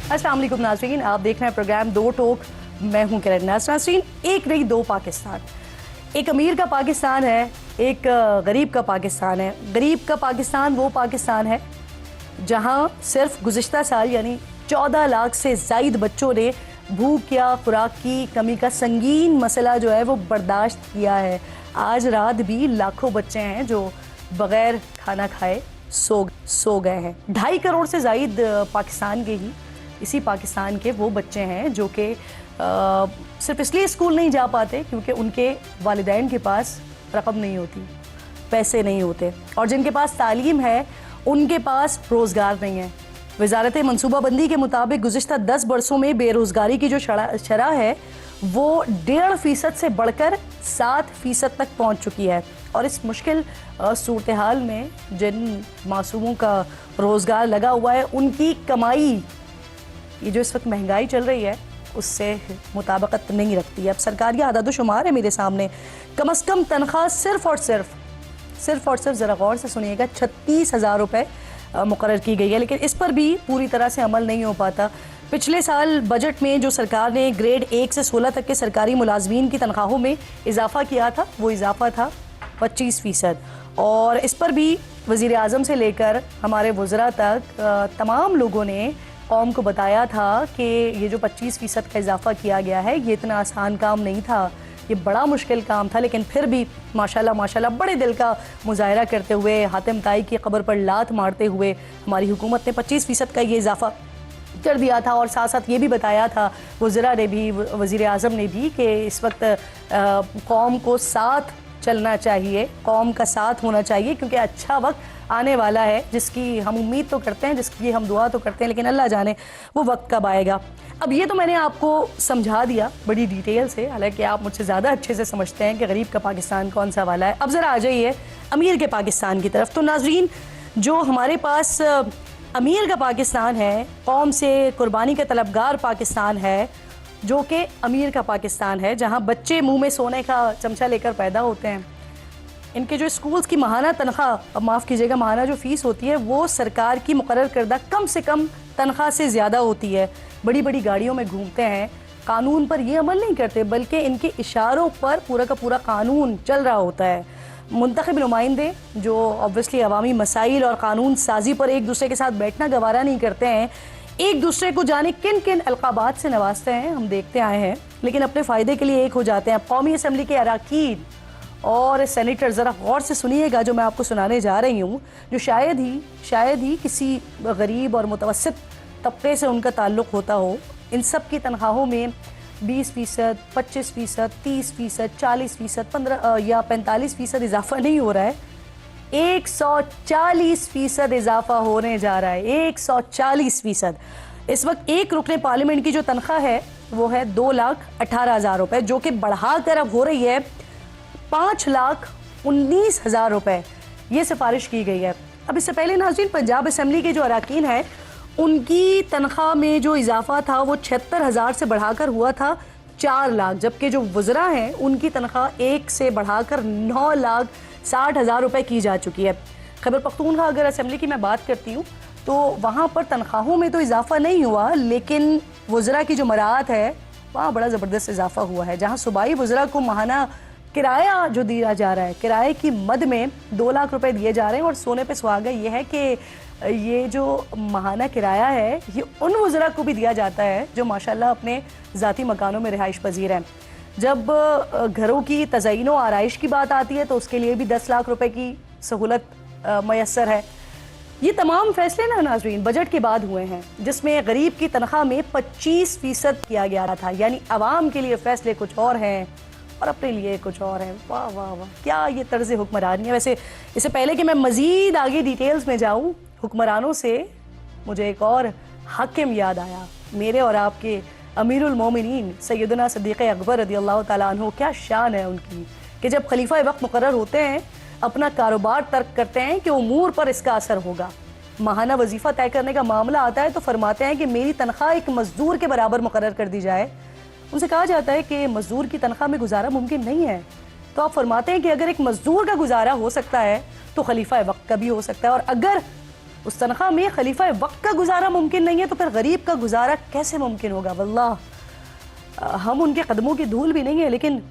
अस्सलाम वालेकुम नाज़रीन, आप देख रहे हैं प्रोग्राम दो टोक। मैं हूं किरण नाज़रीन। एक नहीं दो पाकिस्तान, एक अमीर का पाकिस्तान है, एक गरीब का पाकिस्तान है। गरीब का पाकिस्तान वो पाकिस्तान है जहां सिर्फ गुज़िश्ता साल यानी 14 लाख से ज़ायद बच्चों ने भूख या खुराक की कमी का संगीन मसला जो है वो बर्दाश्त किया है। आज रात भी लाखों बच्चे हैं जो बग़ैर खाना खाए सो गए हैं। 2.5 करोड़ से ज़ायद पाकिस्तान के ही इसी पाकिस्तान के वो बच्चे हैं जो कि सिर्फ इसलिए स्कूल नहीं जा पाते क्योंकि उनके वालिदैन के पास रकम नहीं होती, पैसे नहीं होते, और जिनके पास तालीम है उनके पास रोज़गार नहीं है। वजारत मनसूबाबंदी के मुताबिक गुज़िश्ता 10 बरसों में बेरोज़गारी की जो शरह है वो 1.5% से बढ़कर 7% तक पहुंच चुकी है। और इस मुश्किल सूरत हाल में जिन मासूमों का रोज़गार लगा हुआ है उनकी कमाई, ये जो इस वक्त महंगाई चल रही है उससे मुताबिकत नहीं रखती है। अब सरकारी आदाद शुमार है मेरे सामने। कम अज़ कम तनख्वाह सिर्फ और सिर्फ ज़रा गौर से सुनिएगा 36,000 रुपये मुकर्रर की गई है, लेकिन इस पर भी पूरी तरह से अमल नहीं हो पाता। पिछले साल बजट में जो सरकार ने ग्रेड 1 से 16 तक के सरकारी मुलाजमीन की तनख्वाहों में इजाफा किया था वो इजाफा था 25%, और इस पर भी वज़ीर आज़म से लेकर हमारे वज़रा तक तमाम लोगों ने कौम को बताया था कि ये जो 25% का इजाफा किया गया है ये इतना आसान काम नहीं था, ये बड़ा मुश्किल काम था। लेकिन फिर भी माशाल्लाह बड़े दिल का मुजाहरा करते हुए, हातिम ताई की कब्र पर लात मारते हुए हमारी हुकूमत ने 25% का ये इजाफा कर दिया था। और साथ साथ ये भी बताया था वज़रा ने भी, वज़ीर आज़म ने भी, कि इस वक्त कौम को साथ चलना चाहिए, कौम का साथ होना चाहिए, क्योंकि अच्छा वक्त आने वाला है जिसकी हम उम्मीद तो करते हैं, जिसकी हम दुआ तो करते हैं, लेकिन अल्लाह जाने वो वक्त कब आएगा। अब ये तो मैंने आपको समझा दिया बड़ी डिटेल से, हालांकि आप मुझसे ज़्यादा अच्छे से समझते हैं कि गरीब का पाकिस्तान कौन सा वाला है। अब ज़रा आ जाइए अमीर के पाकिस्तान की तरफ। तो नाज़रीन, जो हमारे पास अमीर का पाकिस्तान है, कौम से कुर्बानी का तलबगार पाकिस्तान है, जो कि अमीर का पाकिस्तान है, जहाँ बच्चे मुँह में सोने का चमचा लेकर पैदा होते हैं। इनके जो स्कूल्स की माहाना तनख्वाह, अब माफ़ कीजिएगा, माहाना जो फ़ीस होती है वो सरकार की मुकर्रर करदा कम से कम तनख्वाह से ज़्यादा होती है। बड़ी बड़ी गाड़ियों में घूमते हैं, कानून पर ये अमल नहीं करते बल्कि इनके इशारों पर पूरा का पूरा कानून चल रहा होता है। मुंतखब नुमाइंदे जो ऑब्वियसली अवामी मसाइल और कानून साजी पर एक दूसरे के साथ बैठना गवारा नहीं करते हैं, एक दूसरे को जाने किन किन अलकाबात से नवाजते हैं, हम देखते आए हैं, लेकिन अपने फ़ायदे के लिए एक हो जाते हैं। कौमी असम्बली के अरकान और सेनेटर, ज़रा गौर से सुनिएगा जो मैं आपको सुनाने जा रही हूँ, जो शायद ही किसी गरीब और मुतवस्सित तबके से उनका ताल्लुक़ होता हो, इन सब की तनख्वाहों में 20%, 25%, 30%, 40%, 15 या 45% इजाफा नहीं हो रहा है, 140% इजाफा होने जा रहा है। 140%। इस वक्त एक रुकने पार्लियामेंट की जो तनख्वाह है वो है 2,18,000 रुपये, जो कि बढ़ाकर अब हो रही है 5,19,000 रुपये। ये सिफारिश की गई है। अब इससे पहले नाज़रीन, पंजाब असम्बली के जो अरकान हैं उनकी तनख्वाह में जो इजाफा था वो 76,000 से बढ़ाकर हुआ था 4 लाख, जबकि जो वज़रा हैं उनकी तनख्वाह 1 से बढ़ाकर 9,60,000 रुपये की जा चुकी है। खैबर पख्तूनख्वा अगर असम्बली की मैं बात करती हूँ तो वहाँ पर तनख्वाहों में तो इजाफा नहीं हुआ, लेकिन वज़रा की जो मराहत है वहाँ बड़ा ज़बरदस्त इजाफा हुआ है। जहाँ सूबाई वज़रा को माहाना किराया जो दिया जा रहा है, किराए की मद में 2 लाख रुपए दिए जा रहे हैं। और सोने पे सुहागा ये है कि ये जो माहाना किराया है ये उन वज़रा को भी दिया जाता है जो माशाल्लाह अपने ज़ाती मकानों में रिहाइश पजीर हैं। जब घरों की तज़यीन व आराइश की बात आती है तो उसके लिए भी 10 लाख रुपए की सहूलत मैसर है। ये तमाम फैसले ना नाज़रीन बजट के बाद हुए हैं, जिसमें गरीब की तनख्वाह में 25% किया गया था। यानी आवाम के लिए फ़ैसले कुछ और हैं और अपने लिए कुछ और है। वाह वाह वाह, क्या ये तर्ज़ हुक्मरानी है। वैसे इससे पहले कि मैं मज़ीद आगे डिटेल्स में जाऊँ हुक्मरानों से, मुझे एक और हाकिम याद आया, मेरे और आपके अमीरुल मोमिनीन सैयदना सिद्दीक़ अकबर रज़ियल्लाहु ताला अन्हु। क्या शान है उनकी कि जब खलीफा वक्त मुकर्रर होते हैं अपना कारोबार तर्क करते हैं कि उमूर पर इसका असर होगा। माहाना वजीफ़ा तय करने का मामला आता है तो फरमाते हैं कि मेरी तनख्वाह एक मज़दूर के बराबर मुकर्रर कर दी जाए। उनसे कहा जाता है कि मज़दूर की तनख्वाह में गुजारा मुमकिन नहीं है, तो आप फरमाते हैं कि अगर एक मज़दूर का गुजारा हो सकता है तो खलीफा वक्त का भी हो सकता है, और अगर उस तनख्वाह में खलीफा वक्त का गुजारा मुमकिन नहीं है, तो फिर गरीब का गुजारा कैसे मुमकिन होगा? वल्लाह हम उनके कदमों की धूल भी नहीं है, लेकिन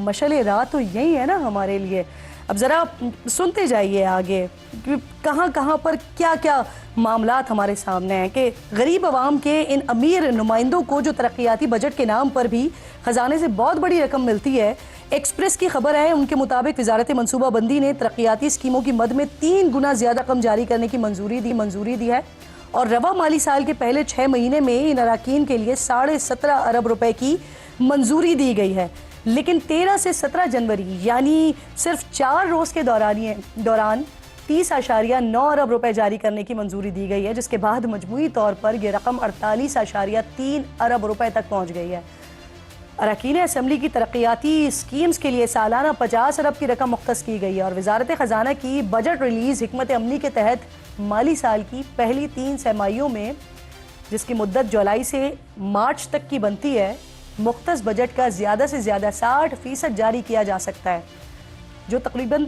मशले राह तो यही है ना हमारे लिए। अब ज़रा सुनते जाइए आगे कि कहाँ कहाँ पर क्या क्या मामलात हमारे सामने हैं कि गरीब आवाम के इन अमीर नुमाइंदों को जो तरक्याती बजट के नाम पर भी ख़जाने से बहुत बड़ी रकम मिलती है। एक्सप्रेस की खबर है, उनके मुताबिक वजारत मनसूबाबंदी ने तरक्याती स्कीमों की मद में 3 गुना ज़्यादा रकम जारी करने की मंजूरी दी है और रवा माली साल के पहले 6 महीने में इन अराकीन के लिए 17.5 अरब रुपए की मंजूरी दी गई है। लेकिन 13 से 17 जनवरी यानी सिर्फ 4 रोज़ के दौरान 30.9 अरब रुपए जारी करने की मंजूरी दी गई है, जिसके बाद मजमूई तौर पर यह रकम 48.3 अरब रुपए तक पहुंच गई है। अरकान असम्बली की तरक्याती स्कीम्स के लिए सालाना 50 अरब की रकम मुख्तस की गई है और वजारत ख़जाना की बजट रिलीज़ हिकमत अमली के तहत माली साल की पहली 3 तिमाहियों में, जिसकी मुद्दत जुलाई से मार्च तक की बनती है, मुख्तस बजट का ज़्यादा से ज़्यादा 60% जारी किया जा सकता है, जो तकरीबन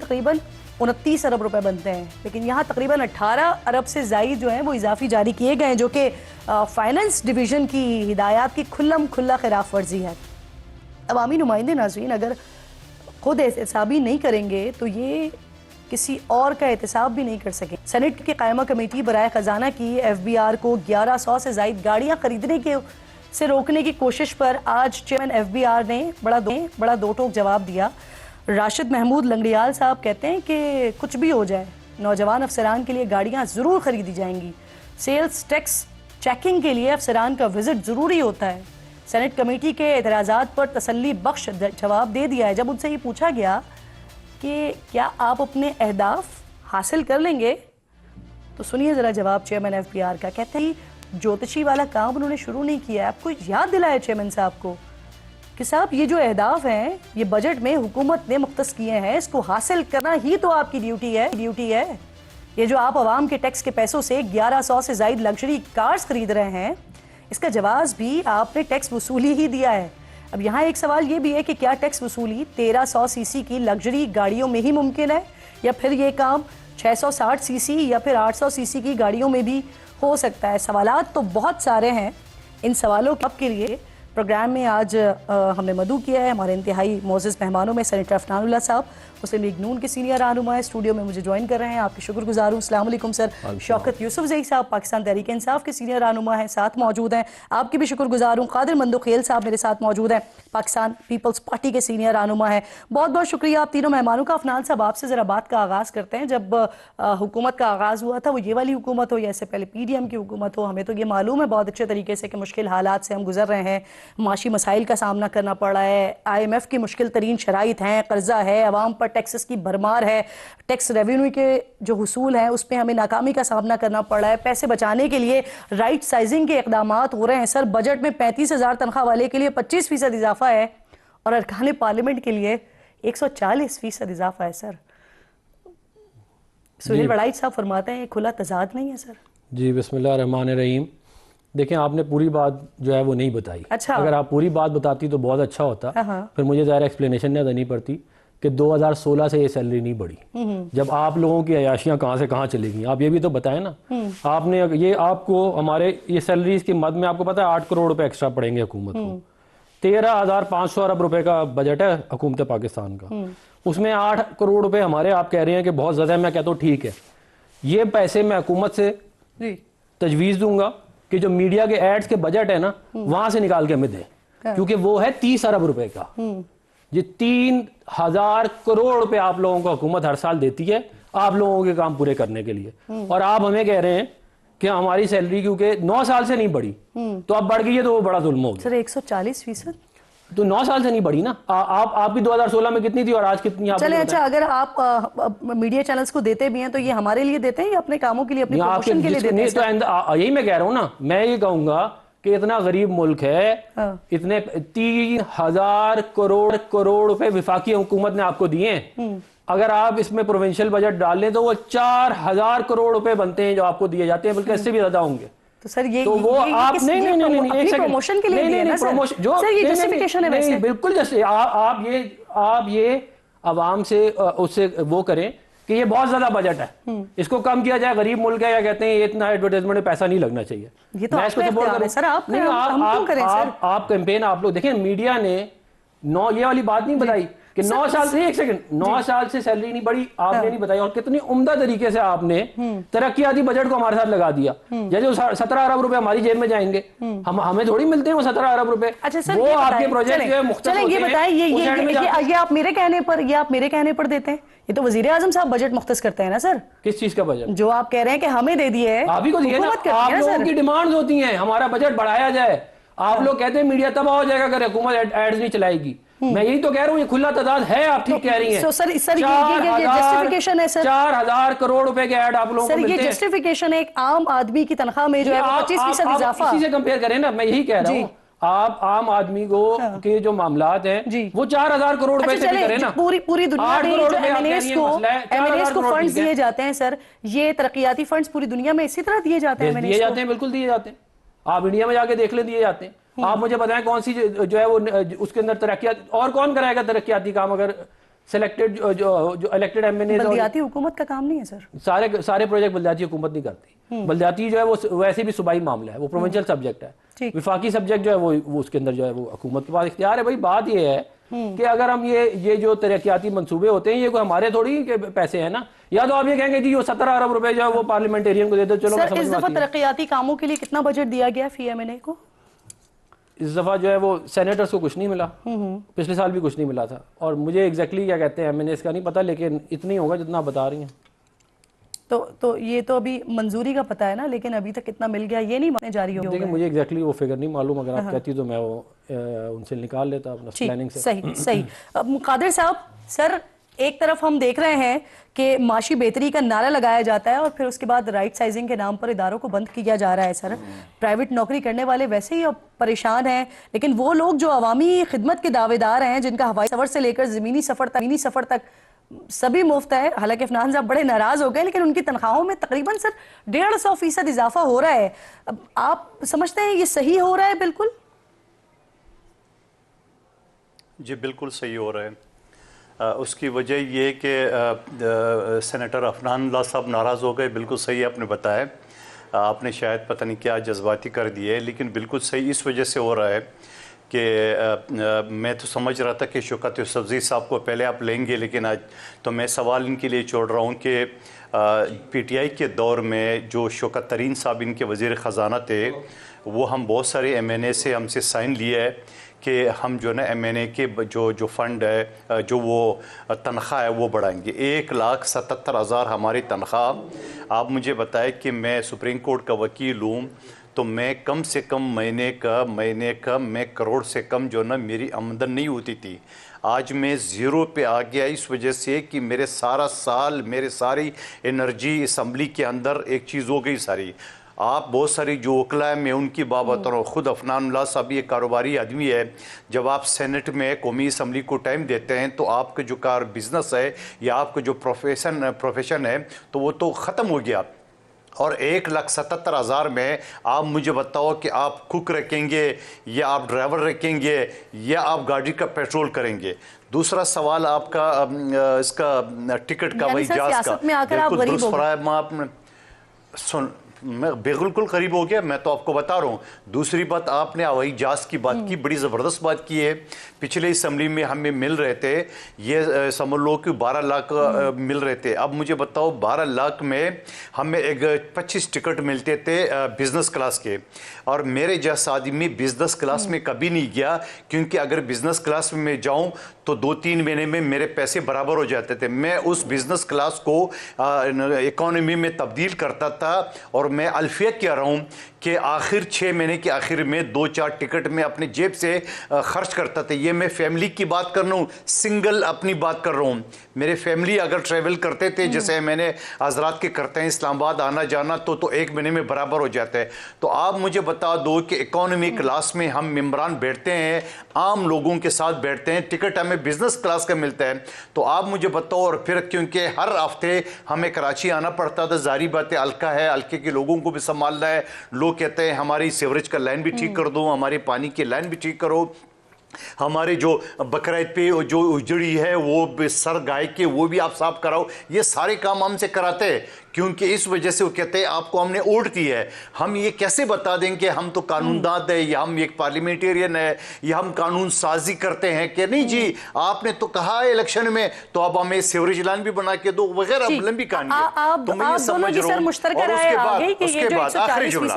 29 अरब रुपए बनते हैं। लेकिन यहाँ तकरीबन 18 अरब से ज़ायद जो हैं वो इजाफी जारी किए गए हैं, जो कि फाइनेंस डिवीज़न की हिदायत की खुल्ला खिलाफ वर्जी है। अवामी नुमाइंदे नाज़रीन अगर खुद एहतसाबी नहीं करेंगे तो ये किसी और का एहतसाब भी नहीं कर सकें। सेनेट की कायमा कमेटी बराए ख़जाना की FBR को 1100 से ज़ायद गाड़ियाँ खरीदने के से रोकने की कोशिश पर आज चेयरमैन FBR ने बड़ा दो टोक जवाब दिया। राशिद महमूद लंगड़ियाल साहब कहते हैं कि कुछ भी हो जाए, नौजवान अफसरान के लिए गाड़ियाँ ज़रूर ख़रीदी जाएंगी। सेल्स टैक्स चेकिंग के लिए अफसरान का विजिट ज़रूरी होता है। सेनेट कमेटी के एतराज़ात पर तसल्ली बख्श जवाब दे दिया है। जब उनसे ये पूछा गया कि क्या आप अपने अहदाफ हासिल कर लेंगे, तो सुनिए ज़रा जवाब चेयरमैन FBR का। कहते हैं ज्योतिषी वाला काम उन्होंने शुरू नहीं किया है। आपको याद दिलाया चेयरमैन साहब को कि साहब ये जो अहदाफ हैं ये बजट में हुकूमत ने मुख्तस किए हैं, इसको हासिल करना ही तो आपकी ड्यूटी है। ये जो आप आवाम के टैक्स के पैसों से 1100 से ज़ायद लग्जरी कार्स खरीद रहे हैं, इसका जवाब भी आपने टैक्स वसूली ही दिया है। अब यहाँ एक सवाल ये भी है कि क्या टैक्स वसूली 1300 सीसी की लग्जरी गाड़ियों में ही मुमकिन है, या फिर ये काम 660 सीसी या फिर 800 सीसी की गाड़ियों में भी हो सकता है? सवालात तो बहुत सारे हैं। इन सवालों के लिए प्रोग्राम में आज हमने मदऊ किया है हमारे इंतहाई मोअज़्ज़ज़ मेहमानों में सेनेटर अफनानुल्लाह साहब, मुस्लिम लीग नून के सीनियर रहनुमा है, स्टूडियो में मुझे ज्वाइन कर रहे हैं, आपके शुक्रगुजार हूँ। अस्सलाम वालेकुम सर। शौकत यूसुफजई साहब पाकिस्तान तहरीक इंसाफ के सीनियर रहनुमा हैं, साथ मौजूद हैं, आपकी भी शुक्रगुजार हूँ। कादिर मंदुखेल साहब मेरे साथ मौजूद हैं, पाकिस्तान पीपल्स पार्टी के सीनियर रहनुमा है। बहुत बहुत शुक्रिया आप तीनों मेहमानों का। अफनान साहब आपसे ज़रा बात का आगाज़ करते हैं। जब हुकूमत का आगाज़ हुआ था, वो ये वाली हुकूमत हो या इससे पहले PDM की हुकूमत हो, हमें तो ये मालूम है बहुत अच्छे तरीके से कि मुश्किल हालात से हम गुजर रहे हैं, माशी मसाइल का सामना करना पड़ रहा है, IMF की मुश्किल तरीन शराइत हैं, कर्जा है, अवाम पर टैक्सेस की भरमार है, टैक्स रेवेन्यू के जो हुसूल हैं उस पर हमें नाकामी का सामना करना पड़ रहा है, पैसे बचाने के लिए राइट साइजिंग के इकदाम हो रहे हैं। सर बजट में 35,000 तनख्वाह वाले के लिए 25% इजाफा है और अरकान पार्लियामेंट के लिए 140% इजाफा है। सर सुहेल वड़ाइच साहब फरमाते हैं ये खुला तजाद नहीं है? सर जी बिस्मिल्लाह रहमान रहीम। देखें आपने पूरी बात जो है वो नहीं बताई। अच्छा, अगर आप पूरी बात बताती तो बहुत अच्छा होता। फिर मुझे ज़्यादा एक्सप्लेनेशन नहीं देनी पड़ती कि 2016 से ये सैलरी नहीं बढ़ी। जब आप लोगों की अयाशियाँ कहाँ से कहाँ चली गई, आप ये भी तो बताएं ना। आपने ये आपको हमारे ये सैलरीज की मद में आपको पता है 8 करोड़ रुपए एक्स्ट्रा पड़ेंगे हुकूमत को। 13,500 अरब रुपए का बजट है हुकूमत पाकिस्तान का, उसमें 8 करोड़ रुपए हमारे आप कह रहे हैं कि बहुत ज़्यादा है। मैं कहता हूँ ठीक है, ये पैसे मैं हुकूमत से तजवीज़ दूंगा कि जो मीडिया के एड्स के बजट है ना वहां से निकाल के हमें दे, क्योंकि वो है 30 अरब रुपए का। ये 3,000 करोड़ रुपए आप लोगों को हुकूमत हर साल देती है आप लोगों के काम पूरे करने के लिए, और आप हमें कह रहे हैं कि हमारी सैलरी क्योंकि 9 साल से नहीं बढ़ी तो अब बढ़ गई है, तो वो बड़ा जुल्म हो गया। सर 140%? तो 9 साल से नहीं बढ़ी ना। आप भी 2016 में कितनी थी और आज कितनी? चले अच्छा, अगर आप मीडिया चैनल्स को देते भी हैं तो ये हमारे लिए देते हैं या अपने कामों के लिए, अपने प्रमोशन के लिए देते हैं? तो यही मैं कह रहा हूँ ना, मैं ये कहूंगा कि इतना गरीब मुल्क है, इतने 3,000 करोड़ रुपए विफाकी हुकूमत ने आपको दिए हैं। अगर आप इसमें प्रोविंशियल बजट डाल लें तो वो 4,000 करोड़ रुपए बनते हैं जो आपको दिए जाते हैं, बल्कि इससे भी ज्यादा होंगे। तो सर ये तो वो ये आप नहीं एक प्रमोशन के लिए दिए ना सर? सर ये जस्टिफिकेशन है वैसे? बिल्कुल जैसे आप ये आवाम से उससे वो करें कि ये बहुत ज्यादा बजट है, इसको कम किया जाए, गरीब मुल्क है, या कहते हैं ये इतना एडवर्टाइजमेंट में पैसा नहीं लगना चाहिए। ये तो मैं इसको सपोर्ट करूं सर, आप नहीं, हम क्यों करें सर? आप कैंपेन आप लोग देखिए, मीडिया ने ये वाली बात नहीं बताई कि 9 साल से, 1 सेकंड, 9 साल से सैलरी नहीं बढ़ी, आपने नहीं बताई, और कितनी उम्दा तरीके से आपने तरक्याती बजट को हमारे साथ लगा दिया। जैसे 17 अरब रुपए हमारी जेब में जाएंगे, हमें थोड़ी मिलते हैं वो 17 अरब रुपए। अच्छा सर, वो आपके प्रोजेक्ट जो है मुख्तलिफ होते हैं, ये बताएं, ये आप मेरे कहने पर देते हैं? ये तो वजीर आजम साहब बजट मुख्तस करते हैं ना सर। किस चीज का बजट? जो आप कह रहे हैं कि हमें दे दिए, आप ही को दिए ना, आप लोगों की डिमांड्स होती हैं हमारा बजट बढ़ाया जाए। आप लोग कहते हैं मीडिया तबाह हो जाएगा अगर हुकूमत एड्स नहीं चलाएगी। मैं यही तो कह रहा हूँ, ये खुला तादाद है, आप ठीक कह रही हैं। सर ये जस्टिफिकेशन है सर, 4000 करोड़ रुपए के ऐड आप लोगों को मिलते हैं। ये जस्टिफिकेशन है एक आम आदमी की तनख्वाह में जो है 25% इजाफा। इसी से कंपेयर करें ना, मैं यही कह रहा हूँ, आप आम आदमी को के जो मामलात हैं वो 4000 करोड़ रुपए से भी करें ना। पूरी दुनिया में जो एमएनएस को फंड्स दिए जाते हैं सर, ये तरक्याती फंड्स पूरी दुनिया में इसी तरह दिए जाते हैं। दिए जाते हैं, बिल्कुल दिए जाते हैं। आप इंडिया में जाके देख ले, दिए जाते हैं। आप मुझे बताएं कौन सी जो है वो उसके अंदर तरक्यात, और कौन कराएगा तरक्याती काम अगर सिलेक्टेड जो इलेक्टेड एमएनए? बल्दियाती हुकूमत का काम नहीं है सर। सारे प्रोजेक्ट बल्दियाती हुकूमत नहीं करती। बल्दियाती जो है वो वैसे भी सूबाई मामला है, वो प्रोविंशियल सब्जेक्ट है। विफाकी सब्जेक्ट जो है वो उसके अंदर जो है वो हुकूमत के पास इख्तियार है। भाई बात ये है कि अगर हम ये जो तरक्याती मंसूबे होते हैं, ये कोई हमारे थोड़ी के पैसे हैं ना। या तो आप ये कहेंगे जी वो 17 अरब रुपए जो है वो पार्लियामेंटेरियन को दे दो, चलो। इस दफा तरक्याती कामों के लिए कितना बजट दिया गया फी एमएनए को? इस दफा जो है वो सेनेटर्स को कुछ नहीं मिला, पिछले साल भी कुछ नहीं मिला था, और मुझे एग्जैक्टली क्या कहते हैं एमएनएस का नहीं पता, लेकिन इतनी होगा जितना आप बता रही हैं। तो ये तो अभी मंजूरी का पता है ना, लेकिन अभी तक कितना मिल गया ये नहीं जारी हो गया। देखिए मुझे एग्जैक्टली वो फिगर नहीं मालूम, अगर आप कहती तो मैं वो उनसे निकाल लेता अपना प्लानिंग से। सही। अब कादिर साहब, सर एक तरफ हम देख रहे हैं कि माशी बेहतरी का नारा लगाया जाता है और फिर उसके बाद राइट साइजिंग के नाम पर इदारों को बंद किया जा रहा है। सर प्राइवेट नौकरी करने वाले वैसे ही अब परेशान हैं, लेकिन वो लोग जो अवामी खिदमत के दावेदार हैं, जिनका हवाई सफर से लेकर ज़मीनी सफर तक सभी मुफ्त है। हालांकि अफनान साहब बड़े नाराज हो गए, लेकिन उनकी तनख्वाहों में तकरीबन सर 150% इजाफा हो रहा है। अब आप समझते हैं ये सही हो रहा है? बिल्कुल जी, बिल्कुल सही हो रहा है। उसकी वजह ये कि सेनेटर अफनान साहब नाराज़ हो गए, बिल्कुल सही आपने बताया। आपने शायद पता नहीं क्या जज्बाती कर दिए, लेकिन बिल्कुल सही इस वजह से हो रहा है कि मैं तो समझ रहा था कि शौकत यूसुफज़ई साहब को पहले आप लेंगे, लेकिन आज तो मैं सवाल इनके लिए छोड़ रहा हूँ कि पीटीआई के दौर में जो शौकत तरीन साहब इनके वज़ीर ख़जाना थे, वो हम बहुत सारे एमएनए से हमसे साइन लिए है कि हम जो ना एमएनए के जो फ़ंड है, जो वो तनख्वाह है वो बढ़ाएंगे। 1,77,000 हमारी तनख्वाह। आप मुझे बताएं कि मैं सुप्रीम कोर्ट का वकील हूँ, तो मैं कम से कम महीने का मैं करोड़ से कम जो ना मेरी आमदन नहीं होती थी। आज मैं ज़ीरो पे आ गया इस वजह से कि मेरे सारा साल, मेरे सारी एनर्जी असम्बली के अंदर एक चीज़ हो गई सारी। आप बहुत सारी जो वकला है, मैं उनकी बात बता रहा हूँ। ख़ुद अफनान साहब ये कारोबारी आदमी है। जब आप सेनेट में कौमी असम्बली को टाइम देते हैं तो आपका जो बिज़नेस है या आपका जो प्रोफेशन है तो वो तो ख़त्म हो गया। और 1,77,000 में आप मुझे बताओ कि आप कुक रखेंगे या आप ड्राइवर रखेंगे या आप गाड़ी का पेट्रोल करेंगे। दूसरा सवाल आपका इसका टिकट का, वही जहाज का, बिल्कुल दुरुस्त फरमाया आपने। सुन, मैं बिल्कुल करीब हो गया, मैं तो आपको बता रहा हूँ। दूसरी बात, आपने हवाई जहाज की बात की, बड़ी ज़बरदस्त बात की है। पिछले असम्बली में हमें मिल रहे थे, ये समझ लो कि 12 लाख मिल रहे थे। अब मुझे बताओ 12 लाख में हमें 25 टिकट मिलते थे बिज़नेस क्लास के, और मेरे जैसा आदमी बिज़नेस क्लास में कभी नहीं गया, क्योंकि अगर बिज़नेस क्लास में मैं जाऊँ तो 2-3 महीने में मेरे पैसे बराबर हो जाते थे। मैं उस बिज़नेस क्लास को इकोनॉमी में तब्दील करता था, और मैं अल्फिया कह रहा हूँ कि आखिर 6 महीने के आखिर में 2-4 टिकट में अपने जेब से खर्च करता था। ये मैं फैमिली की बात कर रहा हूँ, सिंगल अपनी बात कर रहा हूँ। मेरे फैमिली अगर ट्रैवल करते थे, जैसे मैंने हजरात के करते हैं इस्लामाबाद आना जाना, तो 1 महीने में बराबर हो जाता है। तो आप मुझे बता दो कि इकोनॉमी क्लास में हम मेम्बरान बैठते हैं, आम लोगों के साथ बैठते हैं, टिकट हमें बिजनेस क्लास का मिलता है। तो आप मुझे बताओ, और फिर क्योंकि हर हफ्ते हमें कराची आना पड़ता था, जारी बात है, हल्का है, हल्के के लोगों को भी संभालना है। लोग कहते हैं हमारी सीवरेज का लाइन भी ठीक कर दो, हमारी पानी की लाइन भी ठीक करो। हमारे जो बकरीद पे जो उजड़ी है वो सर गाय के वो भी आप साफ कराओ। ये सारे काम हमसे कराते हैं, क्योंकि इस वजह से वो कहते हैं आपको हमने वोट दी है। हम ये कैसे बता दें कि हम तो कानूनदाद है या हम एक पार्लियामेंटेरियन है या हम कानून साजी करते हैं कि नहीं जी आपने तो कहा है इलेक्शन में तो अब हमें सीवरेज लाइन भी बना के दो वगैरह, लंबी कहानी है। तो मैं ये समझ रहा हूँ। और उसके बाद आखिरी जुमला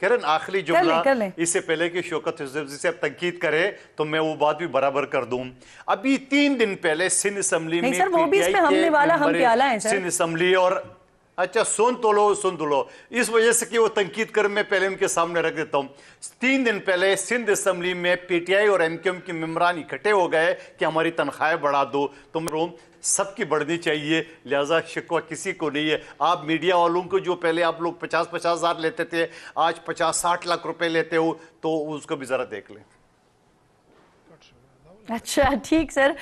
किरण आखिरी जुमला, इससे पहले कि शौकत यूसुफ से अब तनकीद करे तो मैं वो बात भी बराबर कर दूं। अभी 3 दिन पहले सिंध असेंबली में सिंध असेंबली और अच्छा सुन तो लो इस वजह से कि वो तनकीद कर मैं पहले उनके सामने रख देता हूँ। 3 दिन पहले सिंध असेंबली में पीटीआई और एमक्यूएम के मेंबरान इकट्ठे हो गए कि हमारी तनख्वाहें बढ़ा दो। तुम सबकी बढ़नी चाहिए, लिहाजा शिकवा किसी को नहीं है। आप मीडिया वालों को जो पहले आप लोग 50-50 हज़ार लेते थे आज 50-60 लाख रुपए लेते हो तो उसको भी ज़रा देख लें। अच्छा ठीक सर।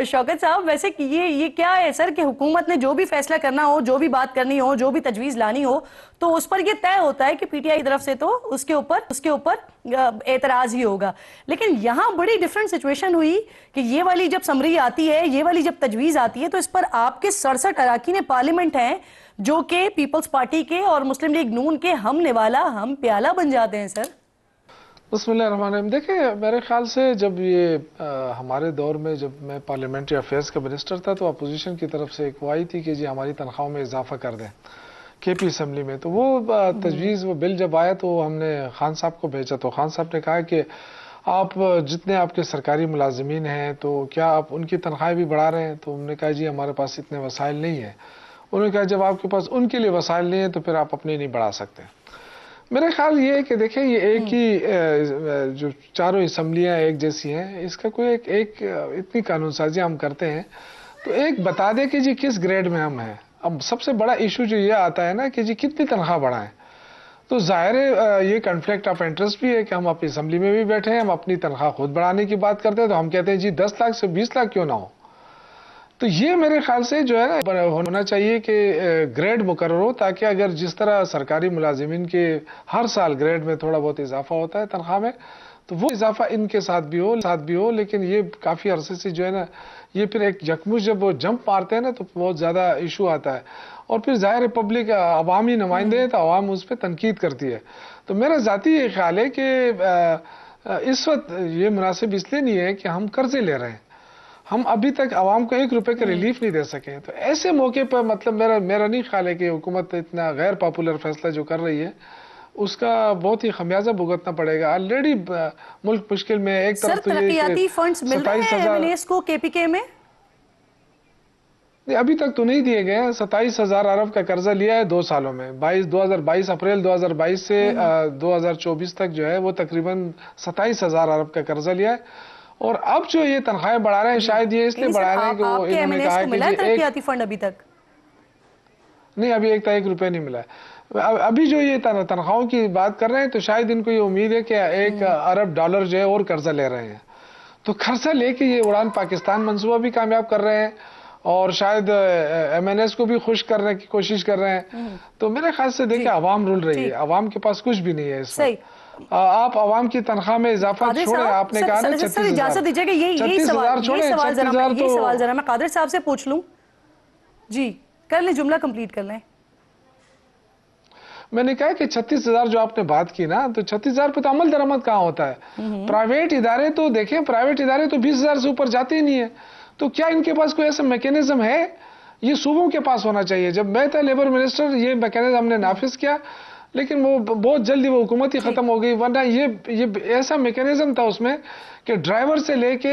शौकत साहब वैसे ये क्या है सर कि हुकूमत ने जो भी फैसला करना हो, जो भी बात करनी हो, जो भी तजवीज़ लानी हो तो उस पर ये तय होता है कि पीटीआई की तरफ से तो उसके ऊपर एतराज़ ही होगा। लेकिन यहाँ बड़ी डिफरेंट सिचुएशन हुई कि ये वाली जब समरी आती है, ये वाली जब तजवीज़ आती है तो इस पर आपके 67 अराकीन पार्लियामेंट हैं जो कि पीपल्स पार्टी के और मुस्लिम लीग नून के हम निवाला हम प्याला बन जाते हैं सर। बिस्मिल्लाहिर्रहमानिर्रहीम। देखिए मेरे ख्याल से जब ये हमारे दौर में जब मैं पार्लियामेंट्री अफेयर्स का मिनिस्टर था तो अपोजिशन की तरफ से एक वो आई थी कि जी हमारी तनख्वाहों में इजाफा कर दें केपी असम्बली में। तो वो तजवीज़ वो बिल जब आया तो हमने खान साहब को भेजा तो खान साहब ने कहा कि आप जितने आपके सरकारी मुलाजिमीन हैं तो क्या आप उनकी तनख्वाहें भी बढ़ा रहे हैं। तो हमने कहा जी हमारे पास इतने वसाइल नहीं है। उन्होंने कहा जब आपके पास उनके लिए वसाइल नहीं है तो फिर आप अपने नहीं बढ़ा सकते। मेरा ख्याल ये है कि देखें ये एक ही जो चारों असम्बलियाँ एक जैसी हैं, इसका कोई एक इतनी कानून साजी हम करते हैं तो एक बता दें कि जी किस ग्रेड में हम हैं। अब सबसे बड़ा इशू जो ये आता है ना कि जी कितनी तनख्वाह बढ़ाएं, तो ज़ाहिर है ये कन्फ्लिक्ट ऑफ इंटरेस्ट भी है कि हम अपनी असम्बली में भी बैठे हैं, हम अपनी तनख्वाह खुद बढ़ाने की बात करते हैं तो हम कहते हैं जी 10 लाख से 20 लाख क्यों ना हो। तो ये मेरे ख्याल से जो है ना होना चाहिए कि ग्रेड मुकर्रर हो, ताकि अगर जिस तरह सरकारी मुलाजिमिन के हर साल ग्रेड में थोड़ा बहुत इजाफा होता है तनख्वाह में तो वो इजाफा इनके साथ भी हो। लेकिन ये काफ़ी अरसे से जो है ना ये फिर एक यकमुश जब वो जंप मारते हैं ना तो बहुत ज़्यादा इशू आता है और फिर ज़ाहिर पब्लिक अवामी नुमाइंदे हैं तो अवाम उस पर तनकीद करती है। तो मेरा ज़ाती ये ख्याल है कि इस वक्त ये मुनासिब इसलिए नहीं है कि हम कर्जे ले रहे हैं, हम अभी तक आवाम को 1 रुपए का रिलीफ नहीं दे सके। तो ऐसे मौके पर मतलब मेरा नहीं ख्याल है कि हुकूमत इतना गैर पॉपुलर फैसला जो कर रही है उसका बहुत ही खमियाजा भुगतना पड़ेगा। ऑलरेडी मुल्क मुश्किल में एक तरफ तो तरक्याती फंड्स मिल रहे हैं एमएनएस को केपीके में अभी तक तो नहीं दिए गए। 27,000 अरब का कर्जा लिया है 2 सालों में, 2022 अप्रैल 2022 से 2024 तक जो है वो तकरीबन 27,000 अरब का कर्जा लिया है। और अब जो ये तनख्वाहें बढ़ा रहे हैं शायद ये इसलिए बढ़ा रहे हैं कि वो इन्होंने कहा है कि तरक्याती फंड अभी तक नहीं, अभी एक रुपये नहीं मिला है। अभी जो ये तनख्वाहों की बात कर रहे हैं तो शायद इनको ये उम्मीद है कि $1 अरब जो है और कर्जा ले रहे हैं। तो कर्जा लेके ये उड़ान पाकिस्तान मंसूबा भी कामयाब कर रहे हैं और शायद एमएनएस को भी खुश करने की कोशिश कर रहे हैं। तो मेरे ख्याल से देखिए अवाम रुल रही है, अवाम के पास कुछ भी नहीं है इस वक्त। आप अवाम की तनख्वाह में इजाफा छोड़े, आपने कहा ना 36,000 इजाजत दीजिएगा यही सवाल जरा मैं कादिर साहब से पूछ लूं जी, कर लें जुमला कंप्लीट कर लें। मैंने कहा कि 36,000 जो आपने बात की ना तो 36,000 पे तो अमल दरामद कहाँ होता है। प्राइवेट इदारे तो देखें, प्राइवेट इदारे तो 20,000 से ऊपर जाते ही नहीं है। तो क्या इनके पास कोई ऐसा मैकेनिज्म है? ये सूबों के पास होना चाहिए। जब मैं था लेबर मिनिस्टर ये मैकेनिज्म हमने नाफिज किया लेकिन वो बहुत जल्दी वो हुकूमत ही खत्म हो गई। वरना ये ऐसा मैकेनिज्म था उसमें कि ड्राइवर से लेके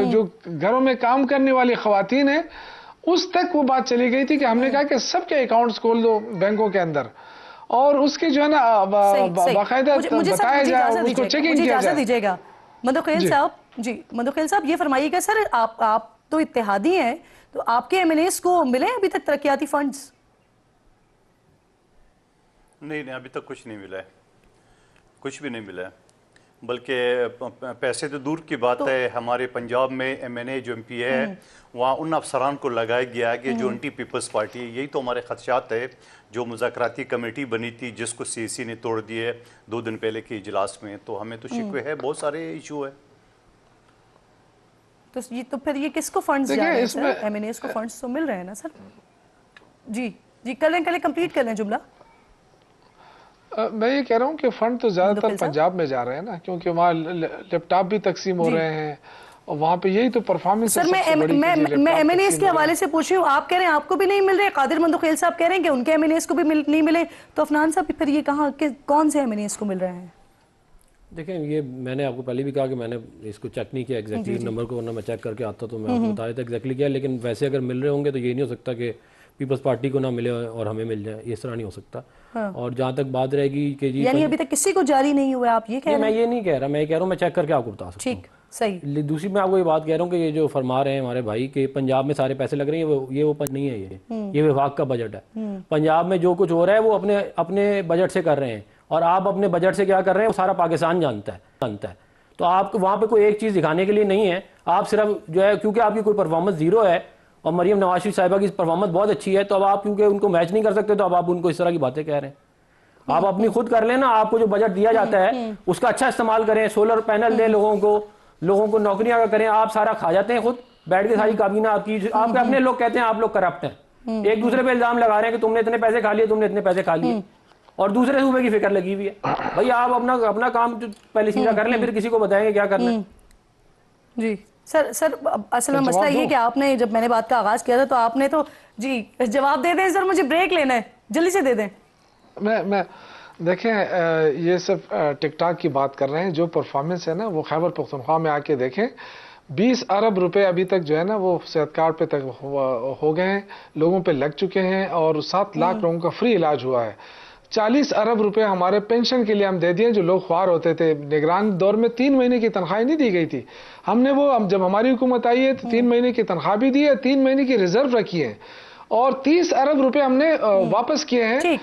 जो घरों में काम करने वाली खवातीन है उस तक वो बात चली गई थी कि हमने कहा कि सबके अकाउंट्स खोल दो बैंकों के अंदर और उसके जो है ना बाकायदा बताया जाए, उसको चेकिंग किया जाए। दीजिएगा मंदोखेल साहब जी, मंदोखेल साहब ये फरमाइएगा सर आप तो इत्तेहादी हैं तो आपके एमएनएस को मिले अभी तक तरक्याती फंड्स? नहीं, अभी तक कुछ नहीं मिला है, कुछ भी नहीं मिला है। बल्कि पैसे तो दूर की बात है, हमारे पंजाब में MNA जो MP है वहाँ उन अफसरान को लगाया गया है कि जो एंटी पीपल्स पार्टी है। यही तो हमारे खदशात है। जो मुज़ाकराती कमेटी बनी थी जिसको CAC ने तोड़ दिए 2 दिन पहले के इजलास में, तो हमें तो शिकवे है, बहुत सारे इशू है। तो फिर ये किसको फंड्स जा रहे हैं सर? MNAs को फंड्स तो मिल रहे हैं ना सर? जी जी, कर लें कंप्लीट कर लें जुमला। मैं ये कह रहा हूँ कि फंड तो ज़्यादातर पंजाब में जा रहे हैं ना, क्योंकि वहाँ लैपटॉप भी तकसीम हो रहे हैं और वहाँ पे यही तो परफॉर्मेंस सर मैं MNAs के हवाले से पूछ रही हूँ। आप कह रहे हैं आपको भी नहीं मिल रहे, कादिर मंदुखेल साहब कह रहे हैं कि उनके MNAs को भी नहीं मिले, तो अफनान साहब फिर ये कहाँ कौन से MNAs को मिल रहे हैं? देखें, ये मैंने आपको पहले भी कहा कि मैंने इसको चेक नहीं किया एग्जैक्टली नंबर को, वरना मैं चेक करके आता तो मैं आपको बताया था एग्जैक्टली क्या। लेकिन वैसे अगर मिल रहे होंगे तो ये नहीं हो सकता कि पीपल्स पार्टी को ना मिले और हमें मिल जाए, इस तरह नहीं हो सकता। और जहाँ तक बात रहेगी कि जी यानी अभी तक किसी को जारी नहीं हुआ, आप ये कह रहे हैं? मैं ये नहीं कह रहा, मैं ये कह रहा हूँ मैं चेक करके आपको बता सकता हूँ। ठीक, सही। दूसरी मैं आपको ये बात कह रहा हूँ कि ये जो फरमा रहे हैं हमारे भाई कि पंजाब में सारे पैसे लग रहे हैं, ये वो नहीं है, ये विभाग का बजट है। पंजाब में जो कुछ हो रहा है वो अपने बजट से कर रहे हैं, और आप अपने बजट से क्या कर रहे हैं वो सारा पाकिस्तान जानता है। तो आपको वहाँ पे कोई एक चीज़ दिखाने के लिए नहीं है, आप सिर्फ जो है क्योंकि आपकी कोई परफॉर्मेंस जीरो है और मरियम नवाज शरीफ साहिबा की परफॉर्मेंस बहुत अच्छी है, तो अब आप क्योंकि उनको मैच नहीं कर सकते तो अब आप उनको इस तरह की बातें कह रहे हैं। आप अपनी खुद कर लेना, आपको जो बजट दिया जाता है उसका अच्छा इस्तेमाल करें, सोलर पैनल दें लोगों को नौकरियां करें। आप सारा खा जाते हैं खुद बैठ के, सारी काबीना आपके अपने लोग कहते हैं आप लोग करप्ट हैं, एक दूसरे पे इल्जाम लगा रहे हैं कि तुमने इतने पैसे खा लिए, तुमने इतने पैसे खा लिए, और दूसरे सूबे की फिक्र लगी हुई है। भाई आप अपना काम पहले सीधा कर लें, फिर किसी को बताएंगे क्या करना है। जी सर असल में मसला ये कि आपने जब मैंने बात का आगाज किया था तो आपने तो जी जवाब दे दें सर, मुझे ब्रेक लेना है, जल्दी से दे दें। मैं देखें, ये सब टिकटॉक की बात कर रहे हैं। जो परफॉर्मेंस है ना वो खैबर पख्तूनख्वा में आके देखें, 20 अरब रुपए अभी तक जो है ना वो सेहत कार्ड पे तक हो गए हैं, लोगों पे लग चुके हैं, और 7 लाख लोगों का फ्री इलाज हुआ है। 40 अरब रुपए हमारे पेंशन के लिए हम दे दिए, जो लोग ख्वार होते थे। निगरान दौर में 3 महीने की तनख्वाह नहीं दी गई थी, हमने वो जब हमारी हुकूमत आई है तो 3 महीने की तनख्वाह भी दी है, 3 महीने की रिजर्व रखी है, और 30 अरब रुपए हमने वापस किए हैं,